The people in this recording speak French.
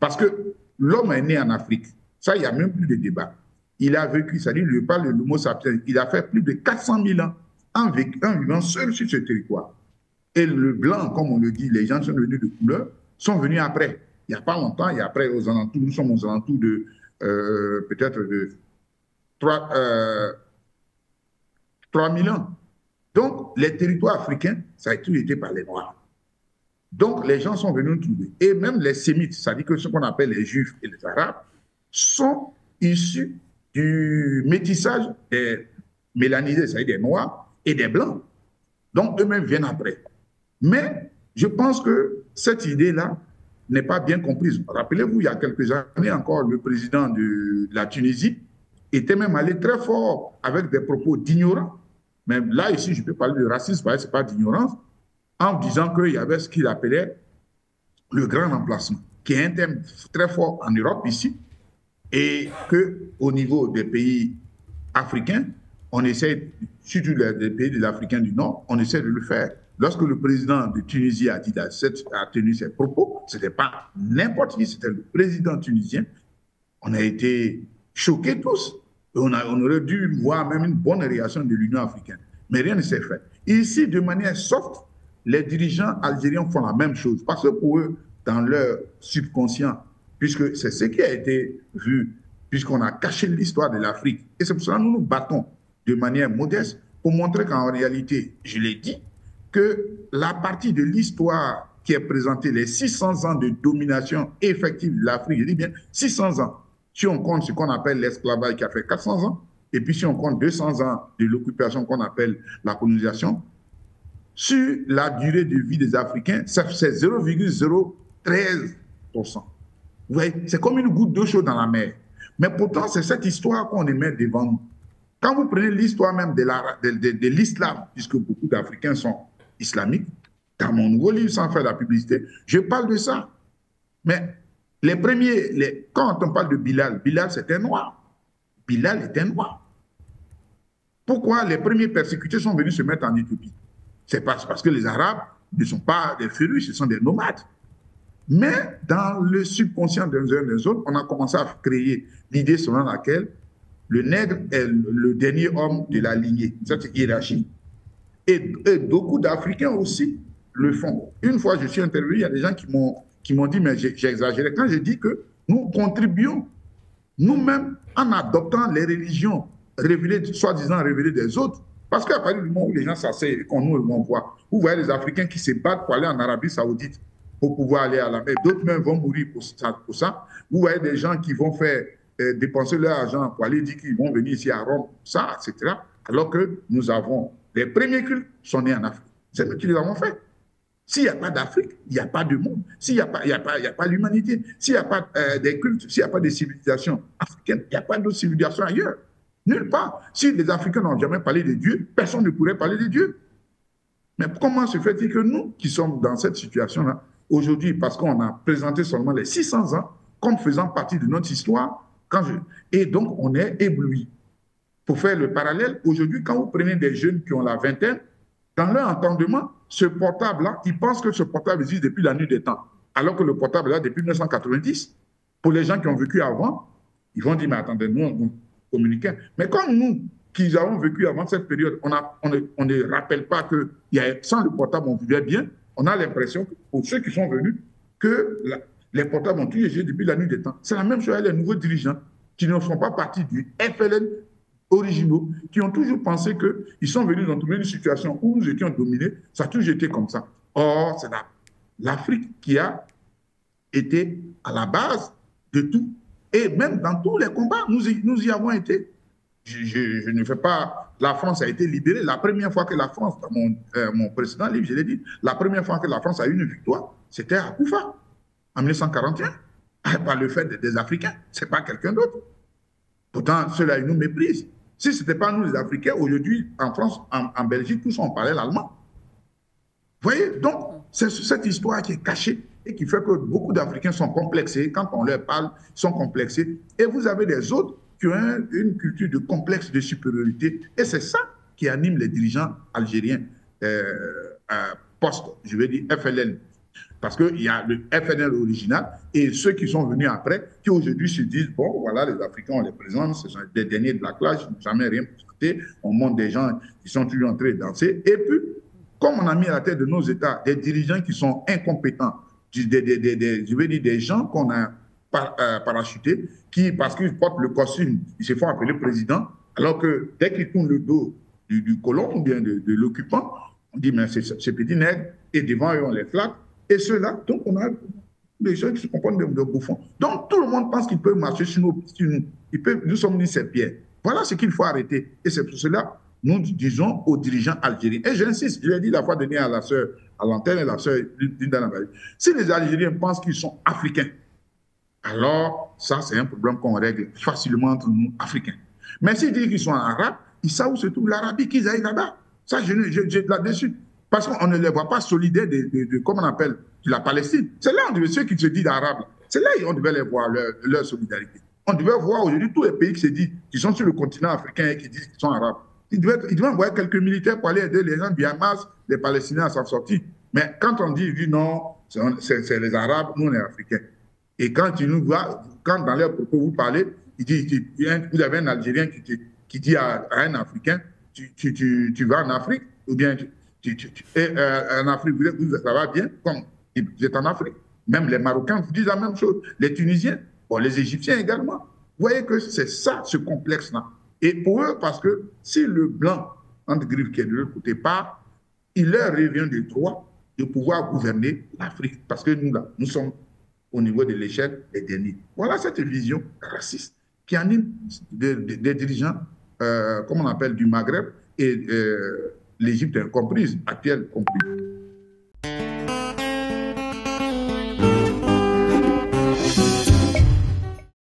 Parce que l'homme est né en Afrique. Ça, il n'y a même plus de débat. Il a vécu, c'est-à-dire, il parle de l'homo sapiens. Il a fait plus de 400 000 ans en vivant seul sur ce territoire. Et le blanc, comme on le dit, les gens sont venus de couleur, sont venus après. Il n'y a pas longtemps, et après, aux alentours, nous sommes aux alentours de peut-être de 3, 3000 ans. Donc, les territoires africains, ça a tout été par les Noirs. Donc, les gens sont venus nous trouver. Et même les Sémites, c'est-à-dire que ce qu'on appelle les Juifs et les Arabes, sont issus du métissage des mélanisés, c'est-à-dire des Noirs et des Blancs. Donc, eux-mêmes viennent après. Mais je pense que cette idée-là n'est pas bien comprise. Rappelez-vous, il y a quelques années encore, le président de la Tunisie était même allé très fort avec des propos d'ignorants. Mais là, ici, je peux parler de racisme, ce n'est pas d'ignorance, en disant qu'il y avait ce qu'il appelait le grand remplacement, qui est un thème très fort en Europe ici, et qu'au niveau des pays africains, on essaie, surtout les pays des Africains du Nord, on essaie de le faire. Lorsque le président de Tunisie a tenu ses propos, ce n'était pas n'importe qui, c'était le président tunisien. On a été choqués tous. On aurait dû voir même une bonne réaction de l'Union africaine. Mais rien ne s'est fait. Ici, de manière soft, les dirigeants algériens font la même chose. Parce que pour eux, dans leur subconscient, puisque c'est ce qui a été vu, puisqu'on a caché l'histoire de l'Afrique. Et c'est pour cela que nous nous battons de manière modeste pour montrer qu'en réalité, je l'ai dit, que la partie de l'histoire qui est présentée, les 600 ans de domination effective de l'Afrique, je dis bien 600 ans, si on compte ce qu'on appelle l'esclavage qui a fait 400 ans, et puis si on compte 200 ans de l'occupation qu'on appelle la colonisation, sur la durée de vie des Africains, c'est 0,013%. Vous voyez, c'est comme une goutte d'eau chaude dans la mer. Mais pourtant, c'est cette histoire qu'on émet devant nous. Quand vous prenez l'histoire même de l'islam, puisque beaucoup d'Africains sont islamiques, dans mon nouveau livre, sans faire la publicité, je parle de ça. Mais les premiers, quand on parle de Bilal, Bilal c'était noir. Bilal était noir. Pourquoi les premiers persécutés sont venus se mettre en Éthiopie? C'est parce que les Arabes ne sont pas des férus, ce sont des nomades. Mais dans le subconscient des uns et des autres, on a commencé à créer l'idée selon laquelle le nègre est le dernier homme de la lignée, cette hiérarchie. Et beaucoup d'Africains aussi le font. Une fois, je suis intervenu, il y a des gens qui m'ont dit, mais j'ai exagéré, quand j'ai dit que nous contribuons nous-mêmes en adoptant les religions révélées, soi-disant révélées des autres. Parce qu'à partir du moment où les gens s'asseyent et qu'on nous voit, vous voyez les Africains qui se battent pour aller en Arabie Saoudite pour pouvoir aller à la mer. D'autres même vont mourir pour ça. Vous voyez des gens qui vont faire dépenser leur argent pour aller dire qu'ils vont venir ici à Rome, ça, etc. Alors que nous avons, les premiers cultes sont nés en Afrique. C'est nous qui les avons fait. S'il n'y a pas d'Afrique, il n'y a pas de monde. S'il n'y a pas l'humanité, s'il n'y a pas des cultes, s'il n'y a pas de civilisation africaine, il n'y a pas d'autres civilisations ailleurs. Nulle part. Si les Africains n'ont jamais parlé de Dieu, personne ne pourrait parler de Dieu. Mais comment se fait-il que nous, qui sommes dans cette situation-là, aujourd'hui, parce qu'on a présenté seulement les 600 ans comme faisant partie de notre histoire, et donc on est ébloui. Pour faire le parallèle, aujourd'hui, quand vous prenez des jeunes qui ont la vingtaine, dans leur entendement, ce portable-là, ils pensent que ce portable existe depuis la nuit des temps, alors que le portable est là depuis 1990. Pour les gens qui ont vécu avant, ils vont dire, mais attendez, nous, on communiquait. Mais comme nous, qui avons vécu avant cette période, on ne rappelle pas que sans le portable, on vivait bien, on a l'impression, que pour ceux qui sont venus, que les portables ont tout existé depuis la nuit des temps. C'est la même chose avec les nouveaux dirigeants qui ne sont pas partis du FLN originaux, qui ont toujours pensé qu'ils sont venus dans une situation où nous étions dominés. Ça a toujours été comme ça. Or, c'est l'Afrique qui a été à la base de tout. Et même dans tous les combats, nous y avons été. Je ne fais pas... La France a été libérée. La première fois que la France, dans mon précédent livre, je l'ai dit, la première fois que la France a eu une victoire, c'était à Koufa, en 1941, par le fait des Africains. Ce n'est pas quelqu'un d'autre. Pourtant, ceux-là, ils nous méprisent. Si ce n'était pas nous, les Africains, aujourd'hui, en France, en Belgique, tous on parlait l'allemand. Vous voyez? Donc, c'est cette histoire qui est cachée et qui fait que beaucoup d'Africains sont complexés. Quand on leur parle, ils sont complexés. Et vous avez des autres qui ont une culture de complexe de supériorité. Et c'est ça qui anime les dirigeants algériens je vais dire FLN, Parce qu'il y a le FNL original et ceux qui sont venus après, qui aujourd'hui se disent, bon, voilà, les Africains, on les présente, ce sont des derniers de la classe, ils n'ont jamais rien présenté, on montre des gens qui sont toujours en train de danser. Et puis, comme on a mis à la tête de nos États des dirigeants qui sont incompétents, je veux dire des gens qu'on a parachutés, qui, parce qu'ils portent le costume, ils se font appeler président, alors que dès qu'ils tournent le dos du colon ou bien de l'occupant, on dit, mais c'est ce petit nègre, et devant eux, on les flatte. Et ceux-là, donc on a des gens qui se comportent de bouffons. Donc tout le monde pense qu'il peut marcher sur nous. Nous sommes mis ses pieds. Voilà ce qu'il faut arrêter. Et c'est pour cela nous disons aux dirigeants algériens. Et j'insiste, je l'ai dit la fois dernière à la sœur, à l'antenne et la sœur Linda. Si les Algériens pensent qu'ils sont africains, alors ça c'est un problème qu'on règle facilement entre nous, Africains. Mais s'ils disent qu'ils sont arabes, ils savent où se trouve l'Arabie, qu'ils aillent là-bas. Ça, je là-dessus. Parce qu'on ne les voit pas solidaires comment on appelle, de la Palestine. C'est là, ceux qui se disent arabes, c'est là qu'on devait les voir, leur solidarité. On devait voir aujourd'hui tous les pays qui se disent, qui sont sur le continent africain et qui disent qu'ils sont arabes. Ils devaient envoyer quelques militaires pour aller aider les gens du Hamas, les Palestiniens à s'en sortir. Mais quand on dit non, c'est les Arabes, nous on est Africains. Et quand ils nous voient, quand dans leurs propos vous parlez, ils disent, vous avez un Algérien qui dit à un Africain, tu vas en Afrique, ou bien en Afrique, ça va bien, comme vous êtes en Afrique. Même les Marocains vous disent la même chose. Les Tunisiens, bon, les Égyptiens également. Vous voyez que c'est ça, ce complexe-là. Et pour eux, parce que si le blanc, entre griffes, qui est de l'autre côté, part, il leur revient du droit de pouvoir gouverner l'Afrique. Parce que nous, là, nous sommes au niveau de l'échelle des derniers. Voilà cette vision raciste qui anime des dirigeants, comme on appelle, du Maghreb et l'Égypte comprise, actuelle comprise.